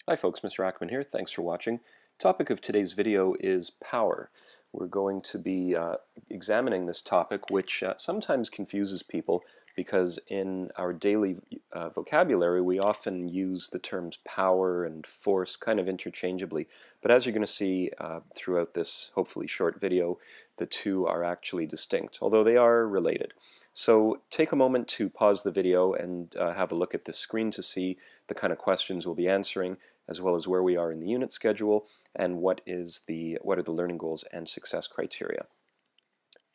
Hi folks, Mr. Ackerman here. Thanks for watching. Topic of today's video is power. We're going to be examining this topic, which sometimes confuses people because in our daily vocabulary we often use the terms power and force kind of interchangeably. But as you're going to see throughout this hopefully short video, the two are actually distinct, although they are related. So take a moment to pause the video and have a look at the screen to see the kind of questions we'll be answering, as well as where we are in the unit schedule and what are the learning goals and success criteria.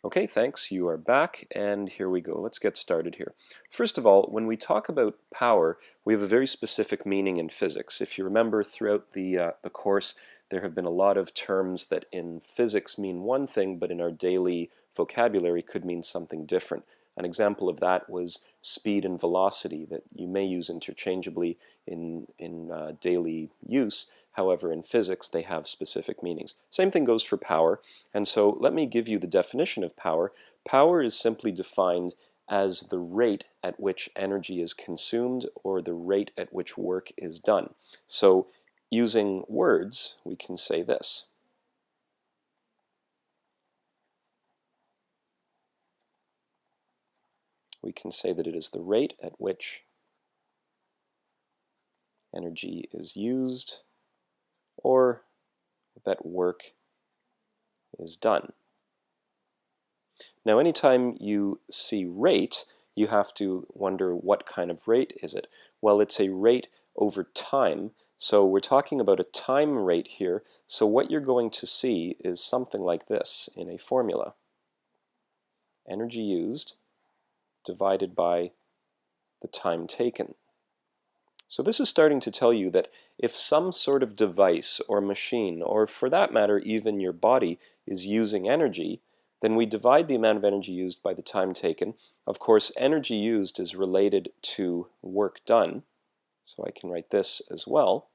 Okay, thanks. You are back, and here we go. Let's get started here. First of all, when we talk about power, we have a very specific meaning in physics. If you remember, throughout the course, there have been a lot of terms that in physics mean one thing, but in our daily vocabulary could mean something different. An example of that was speed and velocity that you may use interchangeably in daily use. However, in physics, they have specific meanings. Same thing goes for power. And so let me give you the definition of power. Power is simply defined as the rate at which energy is consumed or the rate at which work is done. So using words, we can say this. We can say that it is the rate at which energy is used or that work is done. Now, anytime you see rate, you have to wonder what kind of rate is it? Well, it's a rate over time, so we're talking about a time rate here, so what you're going to see is something like this in a formula. Energy used divided by the time taken. So this is starting to tell you that if some sort of device or machine, or for that matter even your body, is using energy, then we divide the amount of energy used by the time taken. Of course, energy used is related to work done, so I can write this as well.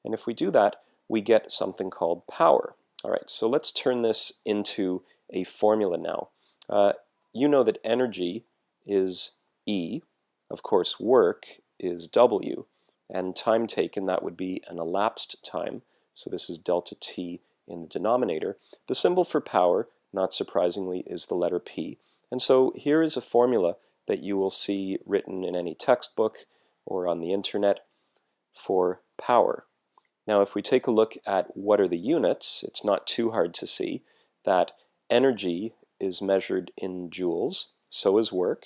And if we do that, we get something called power. All right, so let's turn this into a formula now. You know that energy is E, of course work is W, and time taken, that would be an elapsed time, so this is delta T in the denominator. The symbol for power, not surprisingly, is the letter P. And so here is a formula that you will see written in any textbook or on the internet for power. Now if we take a look at what are the units, it's not too hard to see that energy is measured in joules, so is work.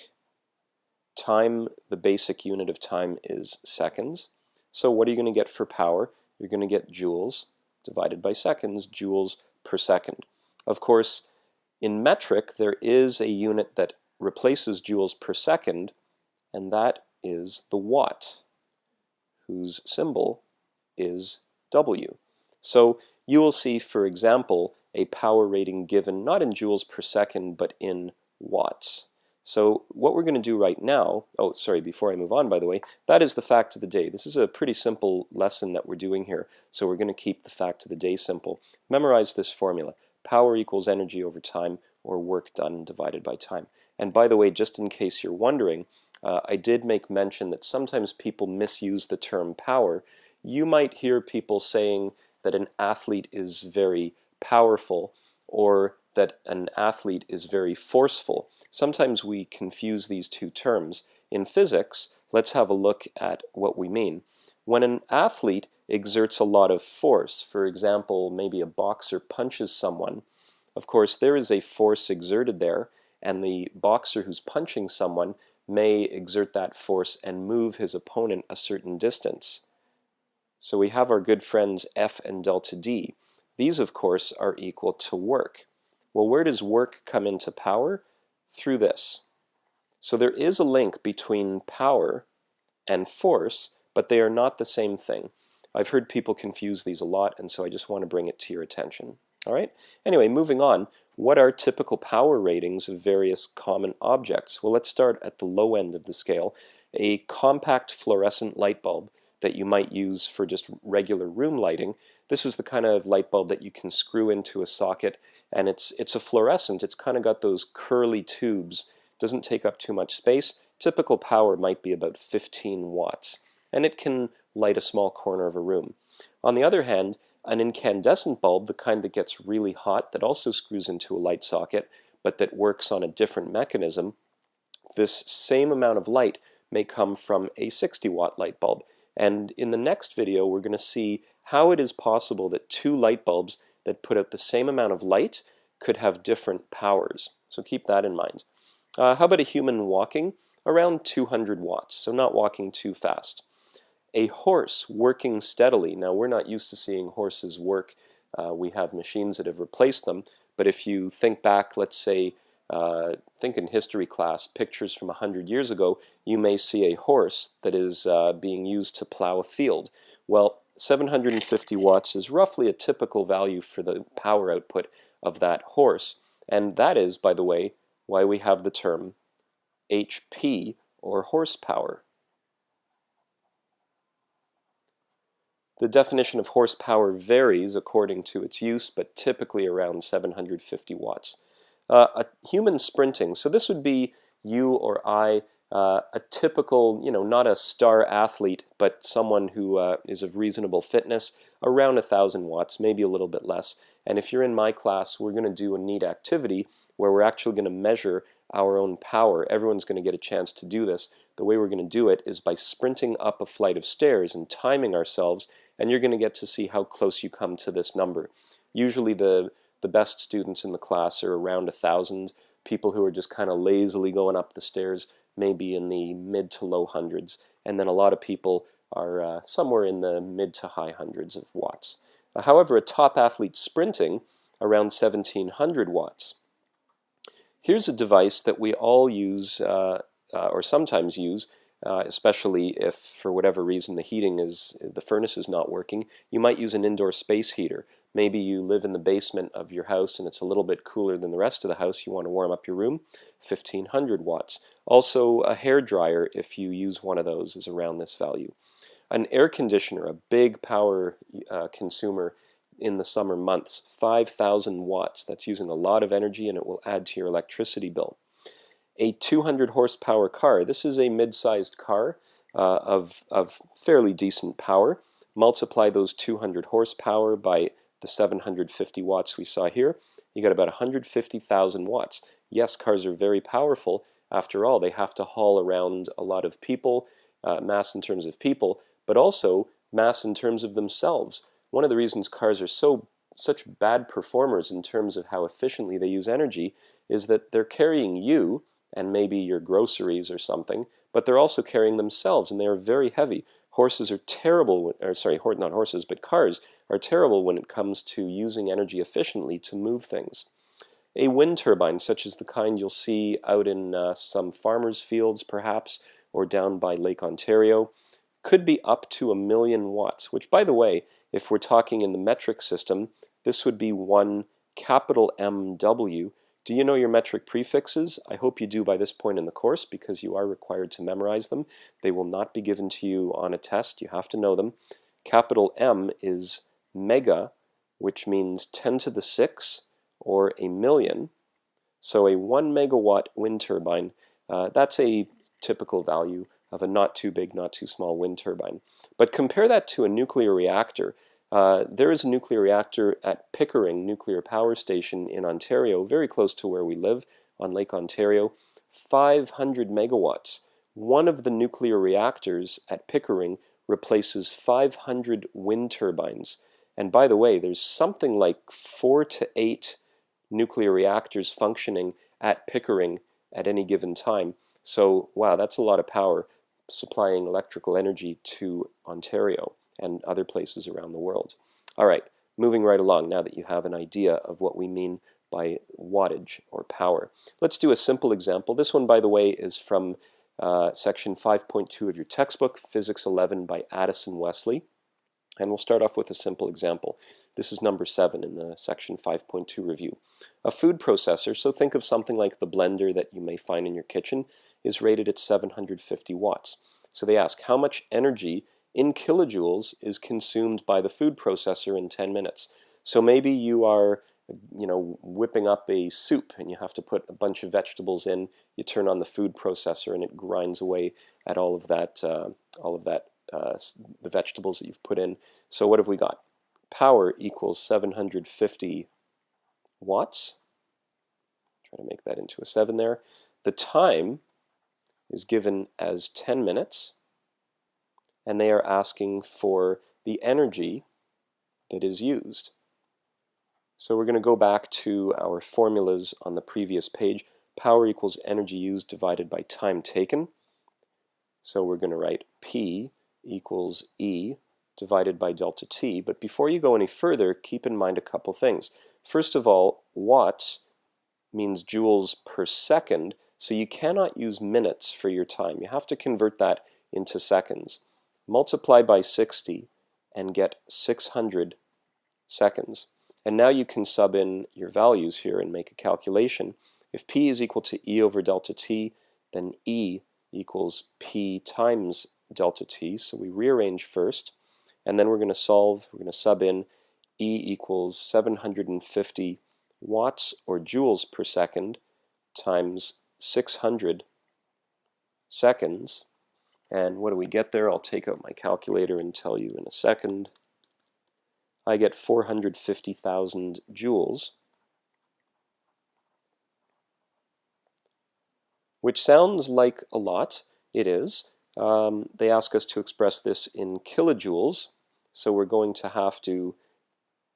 Time, the basic unit of time, is seconds. So what are you going to get for power? You're going to get joules divided by seconds, joules per second. Of course, in metric, there is a unit that replaces joules per second, and that is the watt, whose symbol is W. So you will see, for example, a power rating given not in joules per second, but in watts. So what we're going to do right now, oh sorry, before I move on by the way, that is the fact of the day. This is a pretty simple lesson that we're doing here, so we're going to keep the fact of the day simple. Memorize this formula. Power equals energy over time, or work done divided by time. And by the way, just in case you're wondering, I did make mention that sometimes people misuse the term power. You might hear people saying that an athlete is very powerful or that an athlete is very forceful. Sometimes we confuse these two terms. In physics, let's have a look at what we mean. When an athlete exerts a lot of force, for example, maybe a boxer punches someone, of course there is a force exerted there, and the boxer who's punching someone may exert that force and move his opponent a certain distance. So we have our good friends F and delta D. These, of course, are equal to work. Well, where does work come into power? Through this. So there is a link between power and force, but they are not the same thing. I've heard people confuse these a lot, and so I just want to bring it to your attention. All right? Anyway, moving on. What are typical power ratings of various common objects? Well, let's start at the low end of the scale. A compact fluorescent light bulb that you might use for just regular room lighting. This is the kind of light bulb that you can screw into a socket, and it's a fluorescent. It's kind of got those curly tubes, doesn't take up too much space, typical power might be about 15 watts, and it can light a small corner of a room. On the other hand, an incandescent bulb, the kind that gets really hot, that also screws into a light socket, but that works on a different mechanism, this same amount of light may come from a 60-watt light bulb. And in the next video, we're going to see how it is possible that two light bulbs that put out the same amount of light could have different powers. So keep that in mind. How about a human walking? Around 200 watts, so not walking too fast. A horse working steadily. Now, we're not used to seeing horses work. We have machines that have replaced them. But if you think back, let's say, think in history class, pictures from 100 years ago, you may see a horse that is being used to plow a field. Well, 750 watts is roughly a typical value for the power output of that horse. And that is, by the way, why we have the term HP, or horsepower. The definition of horsepower varies according to its use, but typically around 750 watts. A human sprinting, so this would be you or I, a typical, not a star athlete, but someone who is of reasonable fitness, around 1,000 watts, maybe a little bit less. And if you're in my class, we're going to do a neat activity where we're actually going to measure our own power. Everyone's going to get a chance to do this. The way we're going to do it is by sprinting up a flight of stairs and timing ourselves, and you're going to get to see how close you come to this number. Usually the best students in the class are around 1,000. People who are just kind of lazily going up the stairs may be in the mid to low hundreds, and then a lot of people are somewhere in the mid to high hundreds of watts. However, a top athlete sprinting, around 1,700 watts. Here's a device that we all use, or sometimes use, especially if for whatever reason the furnace is not working. You might use an indoor space heater. Maybe you live in the basement of your house and it's a little bit cooler than the rest of the house. You want to warm up your room, 1,500 watts. Also, a hair dryer, if you use one of those, is around this value. An air conditioner, a big power consumer in the summer months, 5,000 watts. That's using a lot of energy and it will add to your electricity bill. A 200 horsepower car. This is a mid-sized car of fairly decent power. Multiply those 200 horsepower by the 750 watts we saw here. You got about 150,000 watts. Yes, cars are very powerful. After all, they have to haul around a lot of people, mass in terms of people, but also mass in terms of themselves. One of the reasons cars are such bad performers in terms of how efficiently they use energy is that they're carrying you and maybe your groceries or something, but they're also carrying themselves, and they are very heavy. Horses are terrible, not horses, but cars are terrible when it comes to using energy efficiently to move things. A wind turbine, such as the kind you'll see out in some farmers' fields perhaps, or down by Lake Ontario, could be up to 1,000,000 watts, which, by the way, if we're talking in the metric system, this would be 1 capital MW. Do you know your metric prefixes? I hope you do by this point in the course because you are required to memorize them. They will not be given to you on a test. You have to know them. Capital M is mega, which means 10 to the 6 or a million. So a 1 megawatt wind turbine, that's a typical value of a not too big, not too small wind turbine. But compare that to a nuclear reactor. There is a nuclear reactor at Pickering Nuclear Power Station in Ontario, very close to where we live on Lake Ontario, 500 megawatts. One of the nuclear reactors at Pickering replaces 500 wind turbines. And by the way, there's something like 4 to 8 nuclear reactors functioning at Pickering at any given time. So, wow, that's a lot of power supplying electrical energy to Ontario and other places around the world. All right, moving right along now that you have an idea of what we mean by wattage or power. Let's do a simple example. This one, by the way, is from section 5.2 of your textbook, Physics 11 by Addison Wesley. And we'll start off with a simple example. This is number 7 in the section 5.2 review. A food processor, so think of something like the blender that you may find in your kitchen, is rated at 750 watts. So they ask how much energy in kilojoules is consumed by the food processor in 10 minutes. So maybe you are whipping up a soup, and you have to put a bunch of vegetables in. You turn on the food processor, and it grinds away at all of that, the vegetables that you've put in. So what have we got? Power equals 750 watts. Try to make that into a 7 there. The time is given as 10 minutes, and they are asking for the energy that is used. So we're going to go back to our formulas on the previous page. Power equals energy used divided by time taken. So we're going to write P equals E divided by delta T. But before you go any further, keep in mind a couple things. First of all, watts means joules per second, so you cannot use minutes for your time. You have to convert that into seconds. Multiply by 60 and get 600 seconds. And now you can sub in your values here and make a calculation. If P is equal to E over delta T, then E equals P times delta T. So we rearrange first, and then we're going to solve. We're going to sub in E equals 750 watts or joules per second times 600 seconds. And what do we get there? I'll take out my calculator and tell you in a second. I get 450,000 joules, which sounds like a lot. It is. They ask us to express this in kilojoules, so we're going to have to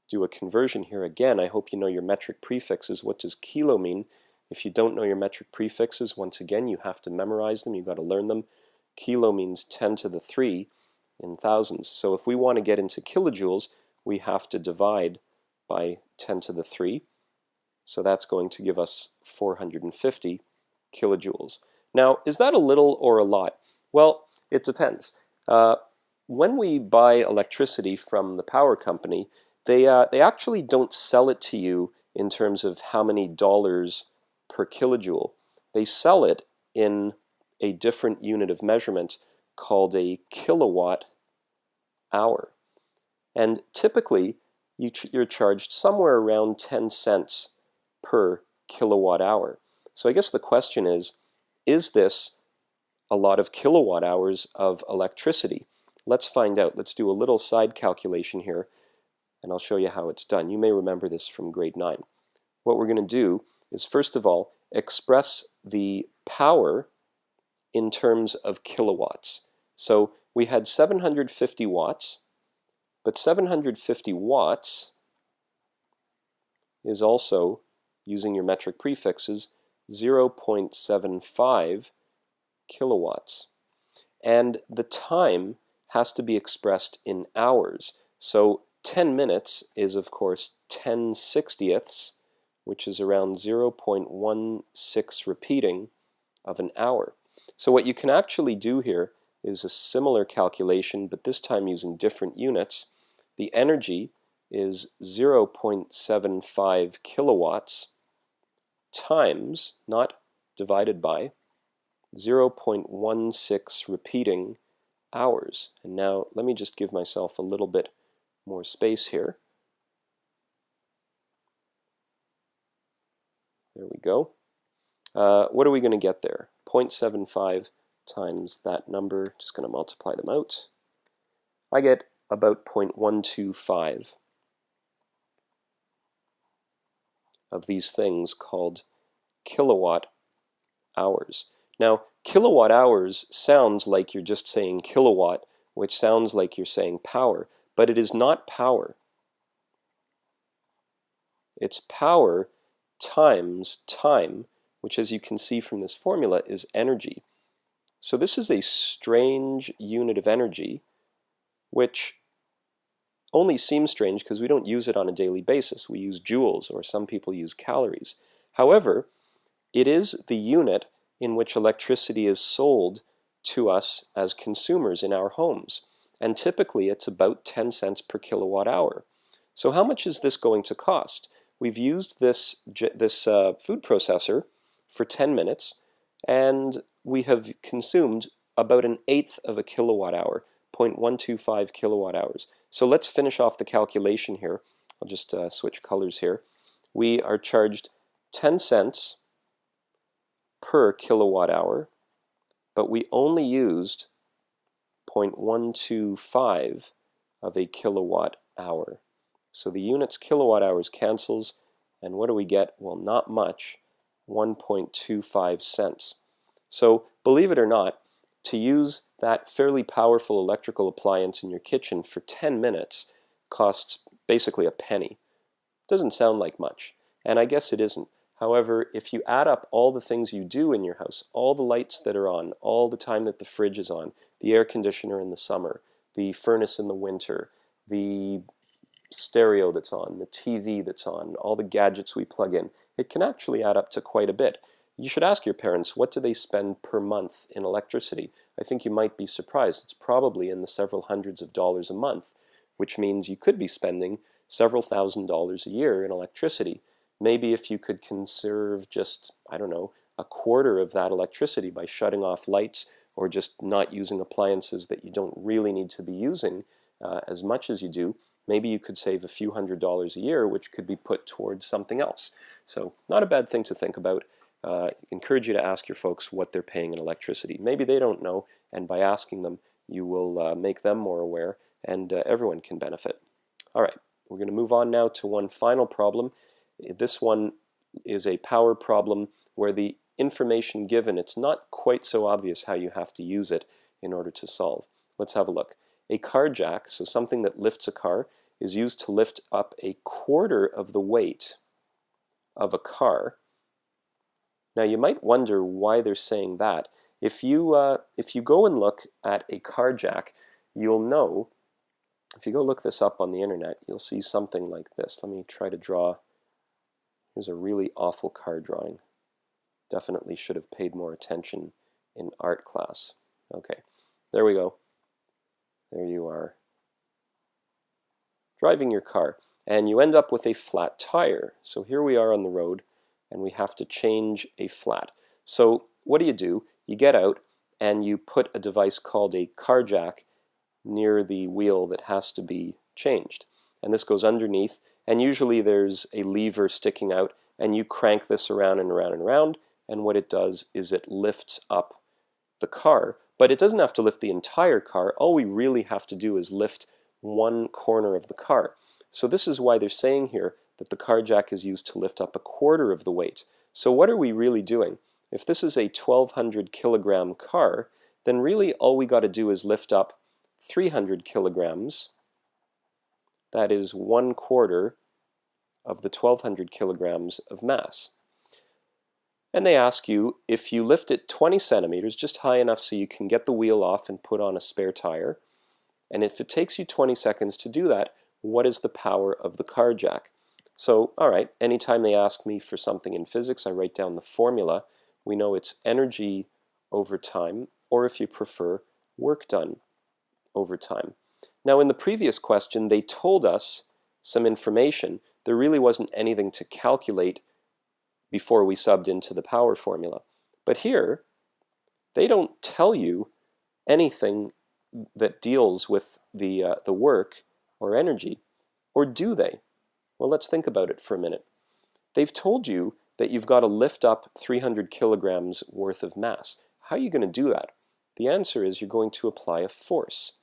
do a conversion here again. I hope you know your metric prefixes. What does kilo mean? If you don't know your metric prefixes, once again, you have to memorize them. You've got to learn them. Kilo means 10 to the 3 in thousands. So if we want to get into kilojoules, we have to divide by 10 to the 3. So that's going to give us 450 kilojoules. Now, is that a little or a lot? Well, it depends. When we buy electricity from the power company, they actually don't sell it to you in terms of how many dollars per kilojoule. They sell it in a different unit of measurement called a kilowatt hour. And typically, you're charged somewhere around 10 cents per kilowatt hour. So I guess the question is this a lot of kilowatt hours of electricity? Let's find out. Let's do a little side calculation here, and I'll show you how it's done. You may remember this from grade 9. What we're going to do is, first of all, express the power in terms of kilowatts. So we had 750 watts, but 750 watts is also, using your metric prefixes, 0.75 kilowatts. And the time has to be expressed in hours. So 10 minutes is, of course, 10 sixtieths, which is around 0.16 repeating of an hour. So what you can actually do here is a similar calculation, but this time using different units. The energy is 0.75 kilowatts times, not divided by, 0.16 repeating hours. And now let me just give myself a little bit more space here. There we go. What are we going to get there? 0.75 times that number, just going to multiply them out. I get about 0.125 of these things called kilowatt hours. Now, kilowatt hours sounds like you're just saying kilowatt, which sounds like you're saying power, but it is not power. It's power times time, which, as you can see from this formula, is energy. So this is a strange unit of energy, which only seems strange because we don't use it on a daily basis. We use joules, or some people use calories. However, it is the unit in which electricity is sold to us as consumers in our homes. And typically it's about 10 cents per kilowatt hour. So how much is this going to cost? We've used this food processor for 10 minutes, and we have consumed about 1/8 of a kilowatt hour, 0.125 kilowatt hours. So let's finish off the calculation here. I'll just switch colors here. we are charged 10 cents per kilowatt hour, but we only used 0.125 of a kilowatt hour. So the units kilowatt hours cancels, and what do we get? Well, not much, 1.25 cents. So believe it or not, to use that fairly powerful electrical appliance in your kitchen for 10 minutes costs basically a penny. Doesn't sound like much, and I guess it isn't. However, if you add up all the things you do in your house, all the lights that are on, all the time that the fridge is on, the air conditioner in the summer, the furnace in the winter, the stereo that's on, the TV that's on, all the gadgets we plug in, it can actually add up to quite a bit. You should ask your parents, what do they spend per month in electricity? I think you might be surprised. It's probably in the several hundreds of dollars a month, which means you could be spending several $1,000s a year in electricity. Maybe if you could conserve just, I don't know, a quarter of that electricity by shutting off lights or just not using appliances that you don't really need to be using as much as you do, maybe you could save a few $100s a year, which could be put towards something else. So not a bad thing to think about. Encourage you to ask your folks what they're paying in electricity. Maybe they don't know, and by asking them, you will make them more aware, and everyone can benefit. All right, we're going to move on now to one final problem. This one is a power problem where the information given, it's not quite so obvious how you have to use it in order to solve. Let's have a look. A car jack, so something that lifts a car, is used to lift up a quarter of the weight of a car. Now you might wonder why they're saying that. If you go and look at a car jack, you'll know, if you go look this up on the internet, you'll see something like this. Let me try to draw. Here's a really awful car drawing. Definitely should have paid more attention in art class. Okay, there we go. There you are. Driving your car, and you end up with a flat tire. So here we are on the road, and we have to change a flat. So what do? You get out, and you put a device called a car jack near the wheel that has to be changed. And this goes underneath, and usually there's a lever sticking out, and you crank this around and around and around, and what it does is it lifts up the car, but it doesn't have to lift the entire car. All we really have to do is lift one corner of the car. So this is why they're saying here that the car jack is used to lift up a quarter of the weight. So what are we really doing? If this is a 1,200 kilogram car, then really all we got to do is lift up 300 kilograms. That is 1/4 of the 1,200 kilograms of mass. And they ask you, if you lift it 20 centimeters, just high enough so you can get the wheel off and put on a spare tire, and if it takes you 20 seconds to do that, what is the power of the car jack? So, all right, anytime they ask me for something in physics, I write down the formula. We know it's energy over time, or if you prefer, work done over time. Now, in the previous question, they told us some information. There really wasn't anything to calculate before we subbed into the power formula. But here, they don't tell you anything that deals with the work or energy, or do they? Well, let's think about it for a minute. They've told you that you've got to lift up 300 kilograms worth of mass. How are you going to do that? The answer is you're going to apply a force.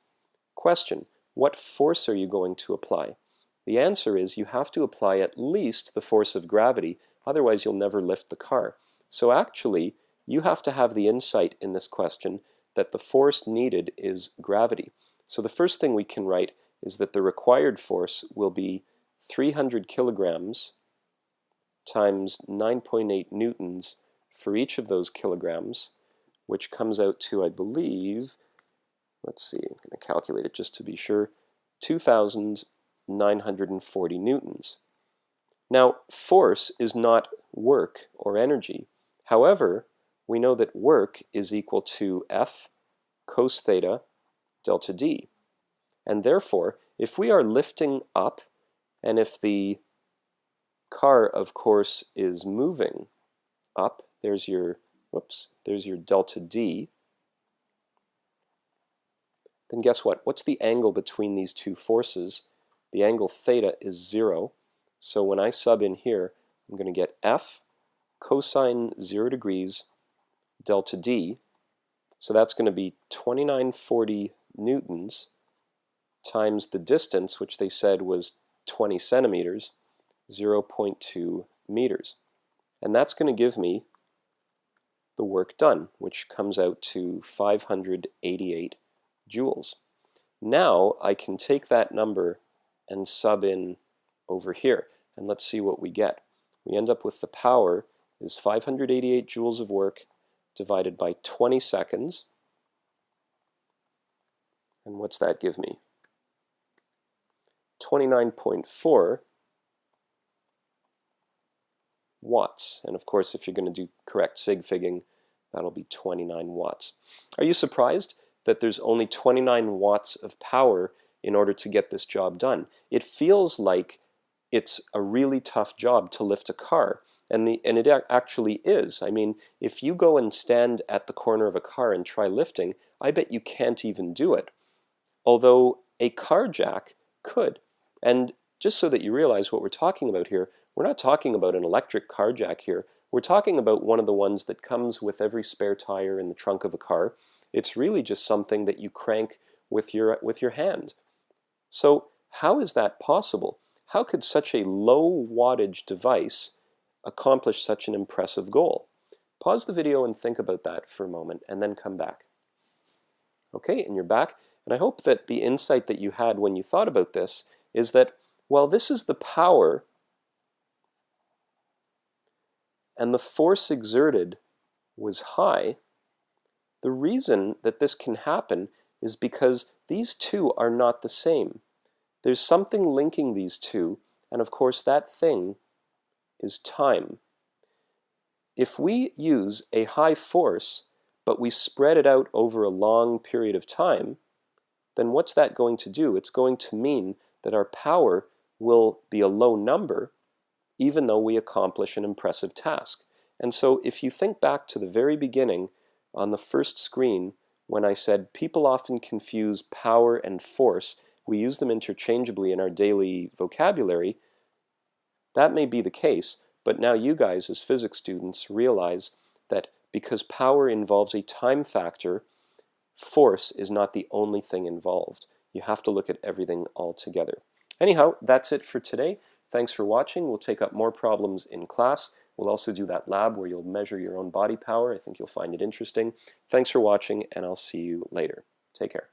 Question, what force are you going to apply? The answer is you have to apply at least the force of gravity, otherwise you'll never lift the car. So actually, you have to have the insight in this question that the force needed is gravity. So the first thing we can write is that the required force will be 300 kilograms times 9.8 newtons for each of those kilograms, which comes out to, I believe, let's see, I'm going to calculate it just to be sure, 2,940 newtons. Now, force is not work or energy. However, we know that work is equal to F cos theta delta D. And therefore, if we are lifting up, and if the car, of course, is moving up, there's your delta D, then guess what? What's the angle between these two forces? The angle theta is 0. So when I sub in here, I'm going to get F cosine 0 degrees delta D. So that's going to be 2940 newtons times the distance, which they said was 20 centimeters, 0.2 meters. And that's going to give me the work done, which comes out to 588 joules. Now I can take that number and sub in over here, and let's see what we get. We end up with the power is 588 joules of work divided by 20 seconds. And what's that give me? 29.4 watts. And of course, if you're going to do correct sig figging, that'll be 29 watts. Are you surprised that there's only 29 watts of power in order to get this job done? It feels like it's a really tough job to lift a car, and it actually is. I mean, if you go and stand at the corner of a car and try lifting, I bet you can't even do it. Although a car jack could. And just so that you realize what we're talking about here, we're not talking about an electric car jack here. We're talking about one of the ones that comes with every spare tire in the trunk of a car. It's really just something that you crank with your hand. So how is that possible? How could such a low wattage device accomplish such an impressive goal? Pause the video and think about that for a moment, and then come back. Okay, and you're back. And I hope that the insight that you had when you thought about this is that, while this is the power and the force exerted was high, the reason that this can happen is because these two are not the same. There's something linking these two, and of course that thing is time. If we use a high force, but we spread it out over a long period of time, then what's that going to do? It's going to mean that our power will be a low number, even though we accomplish an impressive task. And so if you think back to the very beginning on the first screen, when I said people often confuse power and force, we use them interchangeably in our daily vocabulary, that may be the case, but now you guys as physics students realize that because power involves a time factor, force is not the only thing involved. You have to look at everything all together. Anyhow, that's it for today. Thanks for watching. We'll take up more problems in class. We'll also do that lab where you'll measure your own body power. I think you'll find it interesting. Thanks for watching, and I'll see you later. Take care.